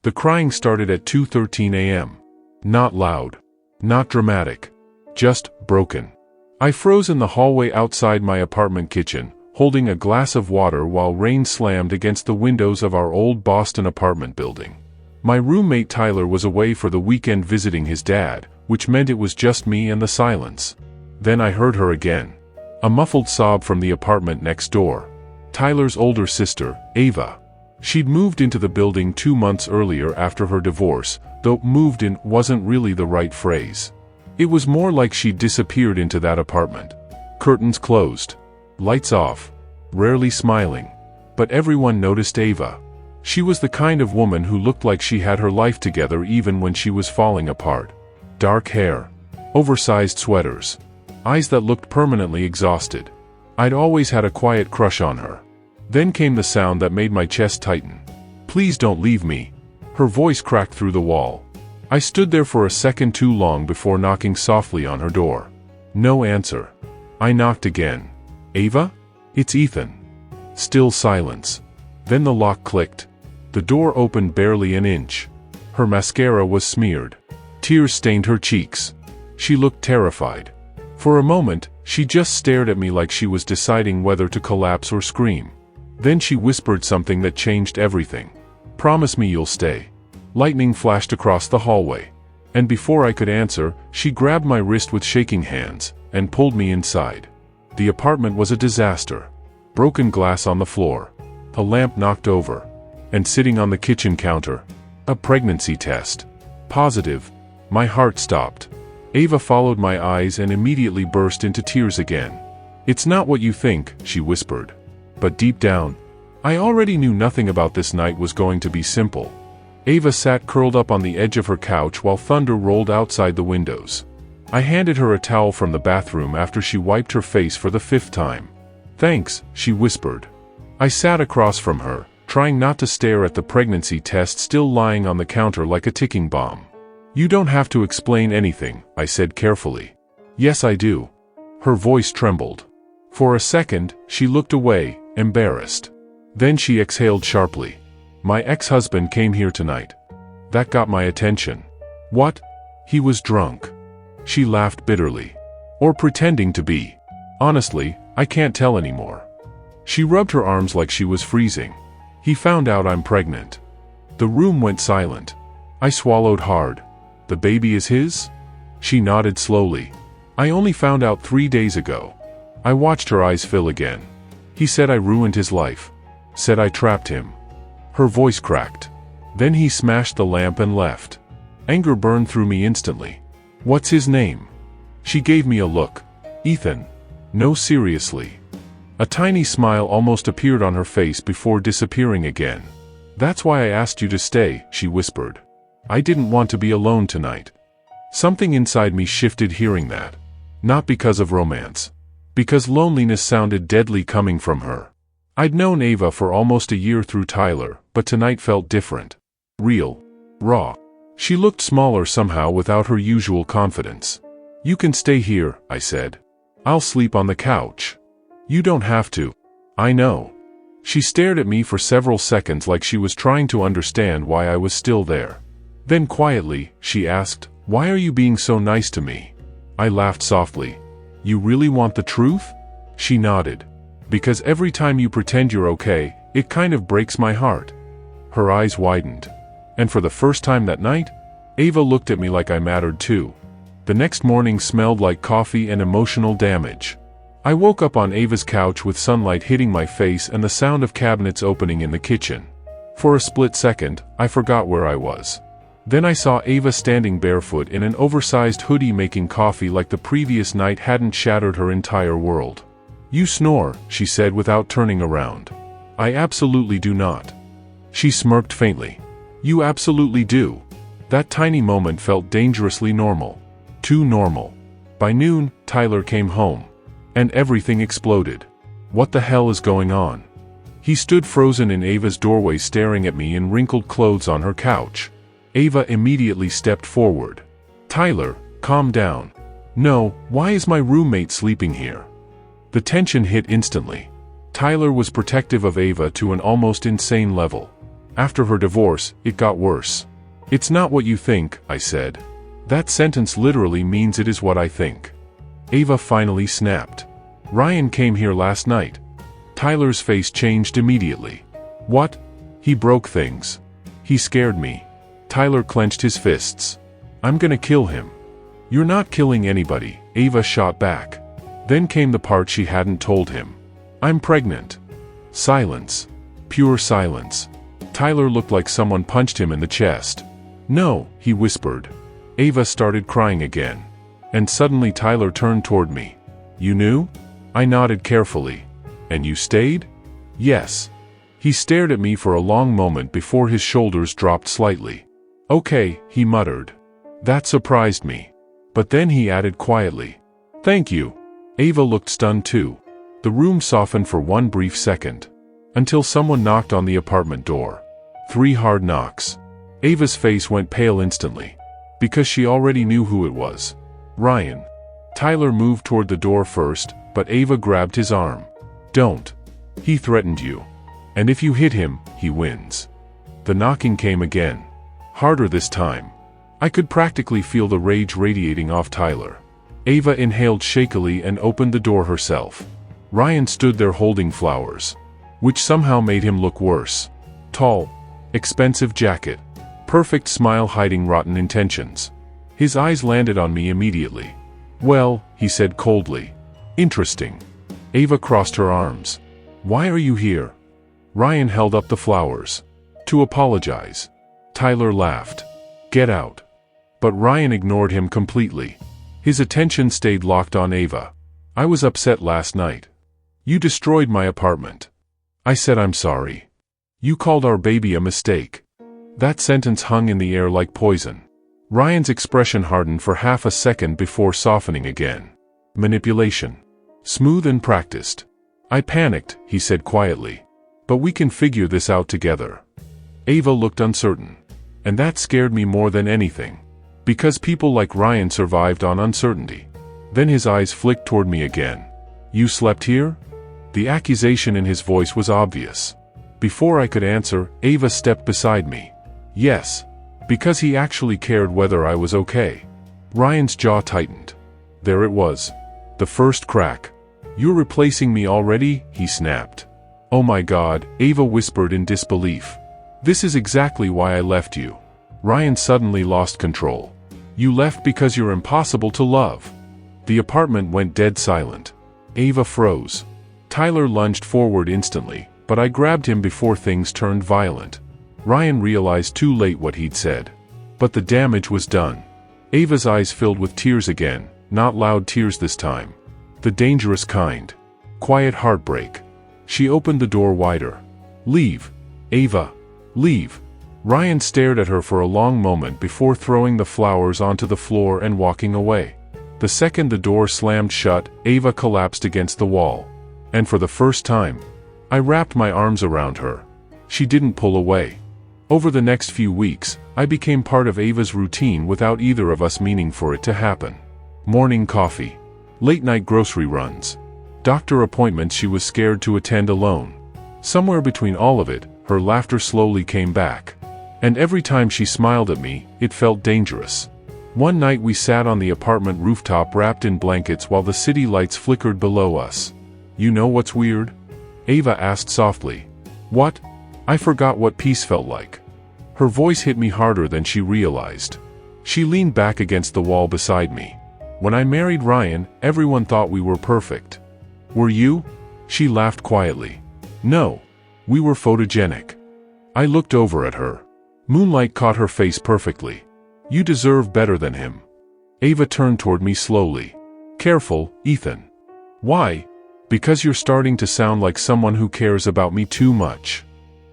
The crying started at 2:13 a.m. Not loud. Not dramatic. Just broken. I froze in the hallway outside my apartment kitchen, holding a glass of water while rain slammed against the windows of our old Boston apartment building. My roommate Tyler was away for the weekend visiting his dad, which meant it was just me and the silence. Then I heard her again. A muffled sob from the apartment next door. Tyler's older sister, Ava. She'd moved into the building 2 months earlier after her divorce, though moved in wasn't really the right phrase. It was more like she'd disappeared into that apartment. Curtains closed. Lights off. Rarely smiling. But everyone noticed Ava. She was the kind of woman who looked like she had her life together even when she was falling apart. Dark hair. Oversized sweaters. Eyes that looked permanently exhausted. I'd always had a quiet crush on her. Then came the sound that made my chest tighten. "Please don't leave me." Her voice cracked through the wall. I stood there for a second too long before knocking softly on her door. No answer. I knocked again. "Ava? It's Ethan." Still silence. Then the lock clicked. The door opened barely an inch. Her mascara was smeared. Tears stained her cheeks. She looked terrified. For a moment, she just stared at me like she was deciding whether to collapse or scream. Then she whispered something that changed everything. "Promise me you'll stay." Lightning flashed across the hallway. And before I could answer, she grabbed my wrist with shaking hands, and pulled me inside. The apartment was a disaster. Broken glass on the floor. A lamp knocked over. And sitting on the kitchen counter, a pregnancy test. Positive. My heart stopped. Ava followed my eyes and immediately burst into tears again. "It's not what you think," she whispered. But deep down, I already knew nothing about this night was going to be simple. Ava sat curled up on the edge of her couch while thunder rolled outside the windows. I handed her a towel from the bathroom after she wiped her face for the 5th time. "Thanks," she whispered. I sat across from her, trying not to stare at the pregnancy test still lying on the counter like a ticking bomb. "You don't have to explain anything," I said carefully. "Yes, I do." Her voice trembled. For a second, she looked away, embarrassed. Then she exhaled sharply. "My ex-husband came here tonight." That got my attention. "What?" "He was drunk." She laughed bitterly. "Or pretending to be. Honestly, I can't tell anymore." She rubbed her arms like she was freezing. "He found out I'm pregnant." The room went silent. I swallowed hard. "The baby is his?" She nodded slowly. "I only found out 3 days ago." I watched her eyes fill again. "He said I ruined his life. Said I trapped him." Her voice cracked. Then he smashed the lamp and left. Anger burned through me instantly. "What's his name?" She gave me a look. "Ethan." "No, seriously." A tiny smile almost appeared on her face before disappearing again. "That's why I asked you to stay," she whispered. "I didn't want to be alone tonight." Something inside me shifted hearing that. Not because of romance. Because loneliness sounded deadly coming from her. I'd known Ava for almost a year through Tyler, but tonight felt different. Real. Raw. She looked smaller somehow without her usual confidence. "You can stay here," I said. "I'll sleep on the couch." "You don't have to." "I know." She stared at me for several seconds like she was trying to understand why I was still there. Then quietly, she asked, "Why are you being so nice to me?" I laughed softly. "You really want the truth?" She nodded. "Because every time you pretend you're okay, it kind of breaks my heart." Her eyes widened. And for the first time that night, Ava looked at me like I mattered too. The next morning smelled like coffee and emotional damage. I woke up on Ava's couch with sunlight hitting my face and the sound of cabinets opening in the kitchen. For a split second, I forgot where I was. Then I saw Ava standing barefoot in an oversized hoodie making coffee like the previous night hadn't shattered her entire world. "You snore," she said without turning around. "I absolutely do not." She smirked faintly. "You absolutely do." That tiny moment felt dangerously normal. Too normal. By noon, Tyler came home. And everything exploded. "What the hell is going on?" He stood frozen in Ava's doorway staring at me in wrinkled clothes on her couch. Ava immediately stepped forward. "Tyler, calm down." "No, why is my roommate sleeping here?" The tension hit instantly. Tyler was protective of Ava to an almost insane level. After her divorce, it got worse. It's not what you think, I said. That sentence literally means it is what I think. Ava finally snapped. Ryan came here last night. Tyler's face changed immediately. What? He broke things. He scared me. Tyler clenched his fists. I'm gonna kill him. You're not killing anybody, Ava shot back. Then came the part she hadn't told him. I'm pregnant. Silence. Pure silence. Tyler looked like someone punched him in the chest. No, he whispered. Ava started crying again. And suddenly Tyler turned toward me. You knew? I nodded carefully. And you stayed? Yes. He stared at me for a long moment before his shoulders dropped slightly. Okay, he muttered. That surprised me. But then he added quietly. Thank you. Ava looked stunned too. The room softened for one brief second. Until someone knocked on the apartment door. 3 hard knocks. Ava's face went pale instantly. Because she already knew who it was. Ryan. Tyler moved toward the door first, but Ava grabbed his arm. Don't. He threatened you. And if you hit him, he wins. The knocking came again. Harder this time. I could practically feel the rage radiating off Tyler. Ava inhaled shakily and opened the door herself. Ryan stood there holding flowers. Which somehow made him look worse. Tall. Expensive jacket. Perfect smile hiding rotten intentions. His eyes landed on me immediately. Well, he said coldly. Interesting. Ava crossed her arms. Why are you here? Ryan held up the flowers. To apologize. Tyler laughed. Get out. But Ryan ignored him completely. His attention stayed locked on Ava. I was upset last night. You destroyed my apartment. I said I'm sorry. You called our baby a mistake. That sentence hung in the air like poison. Ryan's expression hardened for half a second before softening again. Manipulation. Smooth and practiced. I panicked, he said quietly. But we can figure this out together. Ava looked uncertain. And that scared me more than anything. Because people like Ryan survived on uncertainty. Then his eyes flicked toward me again. You slept here? The accusation in his voice was obvious. Before I could answer, Ava stepped beside me. Yes. Because he actually cared whether I was okay. Ryan's jaw tightened. There it was. The first crack. You're replacing me already? He snapped. Oh my God, Ava whispered in disbelief. This is exactly why I left you. Ryan suddenly lost control. You left because you're impossible to love. The apartment went dead silent. Ava froze. Tyler lunged forward instantly, but I grabbed him before things turned violent. Ryan realized too late what he'd said. But the damage was done. Ava's eyes filled with tears again, not loud tears this time. The dangerous kind. Quiet heartbreak. She opened the door wider. Leave. Ava. Leave. Ryan stared at her for a long moment before throwing the flowers onto the floor and walking away. The second the door slammed shut, Ava collapsed against the wall. And for the first time, I wrapped my arms around her. She didn't pull away. Over the next few weeks, I became part of Ava's routine without either of us meaning for it to happen. Morning coffee. Late-night grocery runs. Doctor appointments she was scared to attend alone. Somewhere between all of it, her laughter slowly came back. And every time she smiled at me, it felt dangerous. One night we sat on the apartment rooftop wrapped in blankets while the city lights flickered below us. You know what's weird? Ava asked softly. What? I forgot what peace felt like. Her voice hit me harder than she realized. She leaned back against the wall beside me. When I married Ryan, everyone thought we were perfect. Were you? She laughed quietly. No. We were photogenic. I looked over at her. Moonlight caught her face perfectly. You deserve better than him. Ava turned toward me slowly. Careful, Ethan. Why? Because you're starting to sound like someone who cares about me too much.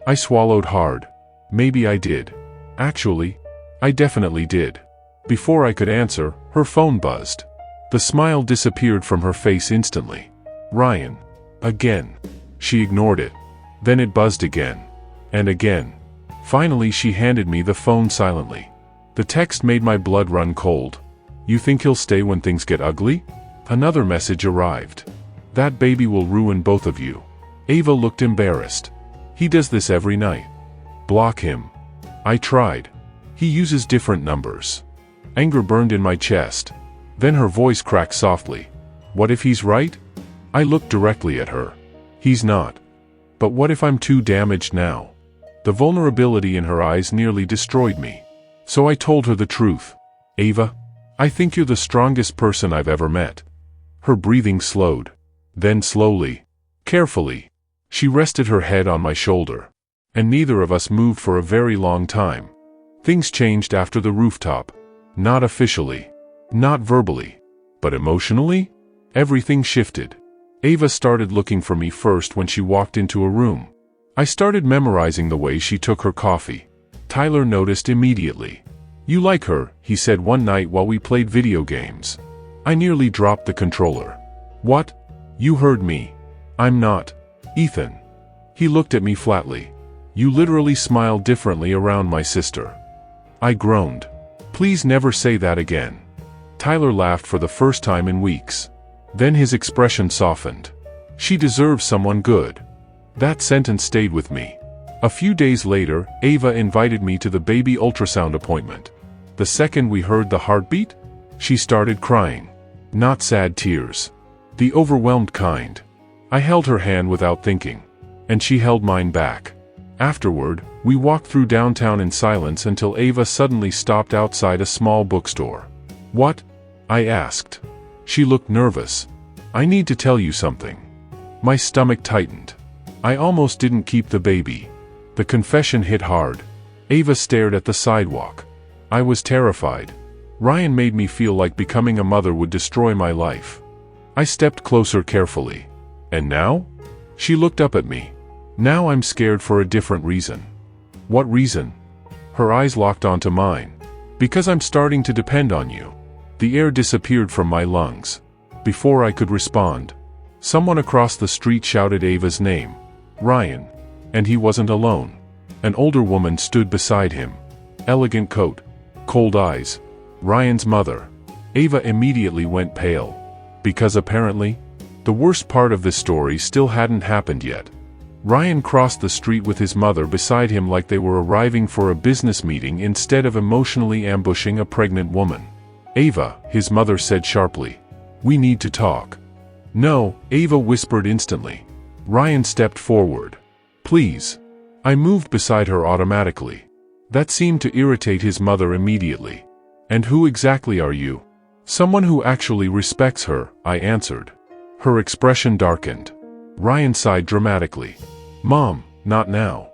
I swallowed hard. Maybe I did. Actually, I definitely did. Before I could answer, her phone buzzed. The smile disappeared from her face instantly. Ryan. Again. She ignored it. Then it buzzed again. And again. Finally she handed me the phone silently. The text made my blood run cold. You think he'll stay when things get ugly? Another message arrived. That baby will ruin both of you. Ava looked embarrassed. He does this every night. Block him. I tried. He uses different numbers. Anger burned in my chest. Then her voice cracked softly. What if he's right? I looked directly at her. He's not. But what if I'm too damaged now? The vulnerability in her eyes nearly destroyed me. So I told her the truth. Ava, I think you're the strongest person I've ever met. Her breathing slowed. Then slowly, carefully, she rested her head on my shoulder. And neither of us moved for a very long time. Things changed after the rooftop. Not officially. Not verbally. But emotionally? Everything shifted. Ava started looking for me first when she walked into a room. I started memorizing the way she took her coffee. Tyler noticed immediately. You like her, he said one night while we played video games. I nearly dropped the controller. What? You heard me. I'm not. Ethan. He looked at me flatly. You literally smile differently around my sister. I groaned. Please never say that again. Tyler laughed for the first time in weeks. Then his expression softened. She deserves someone good. That sentence stayed with me. A few days later, Ava invited me to the baby ultrasound appointment. The second we heard the heartbeat, she started crying. Not sad tears. The overwhelmed kind. I held her hand without thinking. And she held mine back. Afterward, we walked through downtown in silence until Ava suddenly stopped outside a small bookstore. What? I asked. She looked nervous. I need to tell you something. My stomach tightened. I almost didn't keep the baby. The confession hit hard. Ava stared at the sidewalk. I was terrified. Ryan made me feel like becoming a mother would destroy my life. I stepped closer carefully. And now? She looked up at me. Now I'm scared for a different reason. What reason? Her eyes locked onto mine. Because I'm starting to depend on you. The air disappeared from my lungs. Before I could respond, someone across the street shouted Ava's name. Ryan. And he wasn't alone. An older woman stood beside him. Elegant coat. Cold eyes. Ryan's mother. Ava immediately went pale. Because apparently, the worst part of this story still hadn't happened yet. Ryan crossed the street with his mother beside him like they were arriving for a business meeting instead of emotionally ambushing a pregnant woman. Ava, his mother said sharply. We need to talk. No, Ava whispered instantly. Ryan stepped forward. Please. I moved beside her automatically. That seemed to irritate his mother immediately. And who exactly are you? Someone who actually respects her, I answered. Her expression darkened. Ryan sighed dramatically. Mom, not now.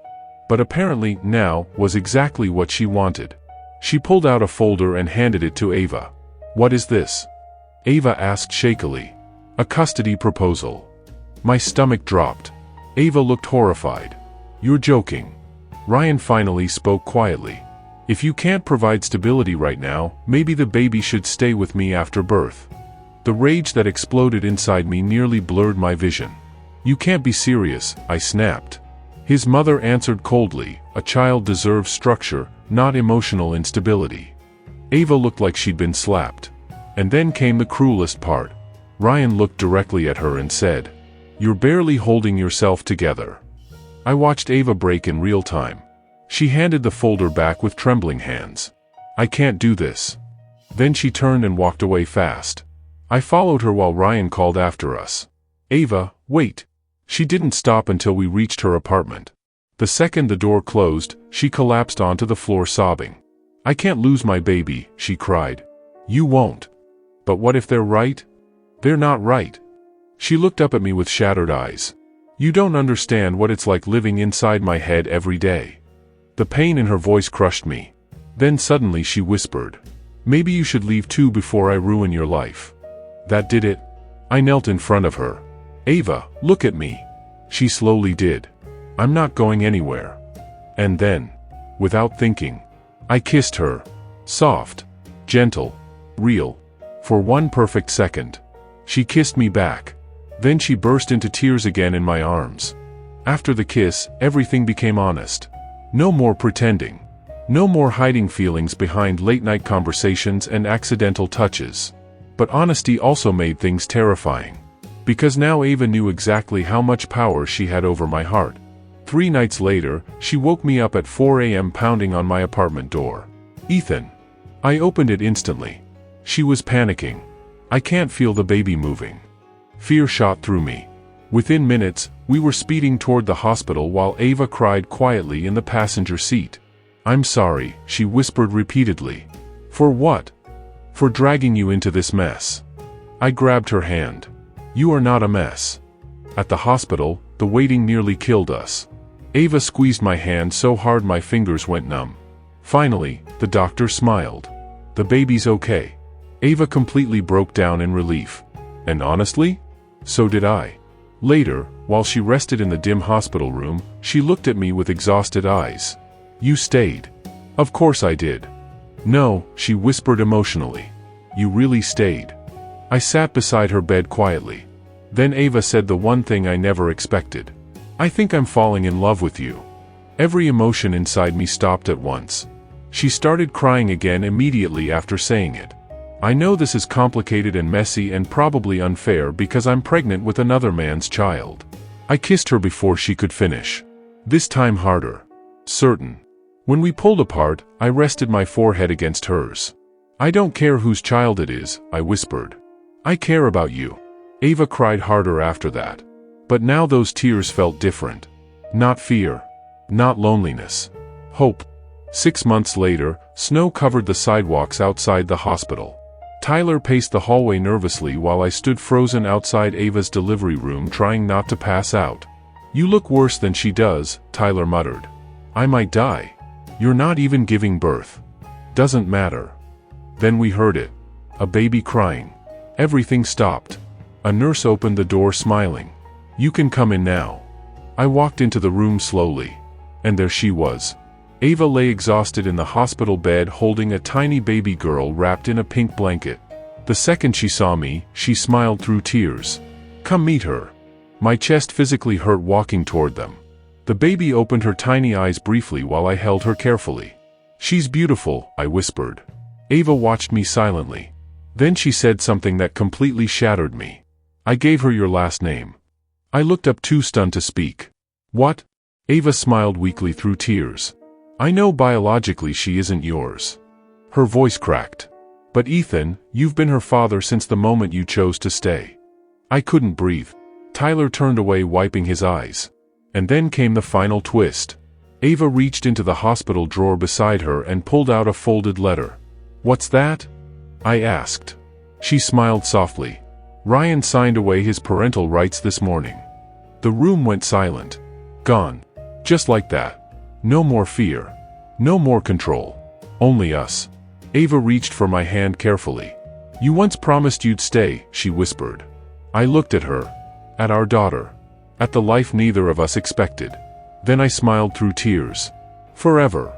But apparently, now, was exactly what she wanted. She pulled out a folder and handed it to Ava. What is this? Ava asked shakily. A custody proposal. My stomach dropped. Ava looked horrified. You're joking. Ryan finally spoke quietly. If you can't provide stability right now, maybe the baby should stay with me after birth. The rage that exploded inside me nearly blurred my vision. You can't be serious, I snapped. His mother answered coldly, a child deserves structure, not emotional instability. Ava looked like she'd been slapped. And then came the cruelest part. Ryan looked directly at her and said, You're barely holding yourself together. I watched Ava break in real time. She handed the folder back with trembling hands. I can't do this. Then she turned and walked away fast. I followed her while Ryan called after us. Ava, wait. She didn't stop until we reached her apartment. The second the door closed, she collapsed onto the floor sobbing. I can't lose my baby, she cried. You won't. But what if they're right? They're not right. She looked up at me with shattered eyes. You don't understand what it's like living inside my head every day. The pain in her voice crushed me. Then suddenly she whispered, Maybe you should leave too before I ruin your life. That did it. I knelt in front of her. Ava, look at me. She slowly did. I'm not going anywhere. And then, without thinking, I kissed her. Soft, gentle, real. For one perfect second. She kissed me back. Then she burst into tears again in my arms. After the kiss, everything became honest. No more pretending. No more hiding feelings behind late-night conversations and accidental touches. But honesty also made things terrifying. Because now Ava knew exactly how much power she had over my heart. 3 nights later, she woke me up at 4 a.m. pounding on my apartment door. Ethan. I opened it instantly. She was panicking. I can't feel the baby moving. Fear shot through me. Within minutes, we were speeding toward the hospital while Ava cried quietly in the passenger seat. I'm sorry, she whispered repeatedly. For what? For dragging you into this mess. I grabbed her hand. You are not a mess. At the hospital, the waiting nearly killed us. Ava squeezed my hand so hard my fingers went numb. Finally, the doctor smiled. The baby's okay. Ava completely broke down in relief. And honestly, so did I. Later, while she rested in the dim hospital room, she looked at me with exhausted eyes. You stayed. Of course I did. No, she whispered emotionally. You really stayed. I sat beside her bed quietly. Then Ava said the one thing I never expected. I think I'm falling in love with you. Every emotion inside me stopped at once. She started crying again immediately after saying it. I know this is complicated and messy and probably unfair because I'm pregnant with another man's child. I kissed her before she could finish. This time harder. Certain. When we pulled apart, I rested my forehead against hers. I don't care whose child it is, I whispered. I care about you. Ava cried harder after that. But now those tears felt different. Not fear. Not loneliness. Hope. 6 months later, snow covered the sidewalks outside the hospital. Tyler paced the hallway nervously while I stood frozen outside Ava's delivery room trying not to pass out. You look worse than she does, Tyler muttered. I might die. You're not even giving birth. Doesn't matter. Then we heard it. A baby crying. Everything stopped. A nurse opened the door smiling. You can come in now. I walked into the room slowly. And there she was. Ava lay exhausted in the hospital bed holding a tiny baby girl wrapped in a pink blanket. The second she saw me, she smiled through tears. Come meet her. My chest physically hurt walking toward them. The baby opened her tiny eyes briefly while I held her carefully. She's beautiful, I whispered. Ava watched me silently. Then she said something that completely shattered me. I gave her your last name. I looked up too stunned to speak. What? Ava smiled weakly through tears. I know biologically she isn't yours. Her voice cracked. But Ethan, you've been her father since the moment you chose to stay. I couldn't breathe. Tyler turned away wiping his eyes. And then came the final twist. Ava reached into the hospital drawer beside her and pulled out a folded letter. What's that? I asked. She smiled softly. Ryan signed away his parental rights this morning. The room went silent. Gone. Just like that. No more fear. No more control. Only us. Ava reached for my hand carefully. You once promised you'd stay, she whispered. I looked at her. At our daughter. At the life neither of us expected. Then I smiled through tears. Forever.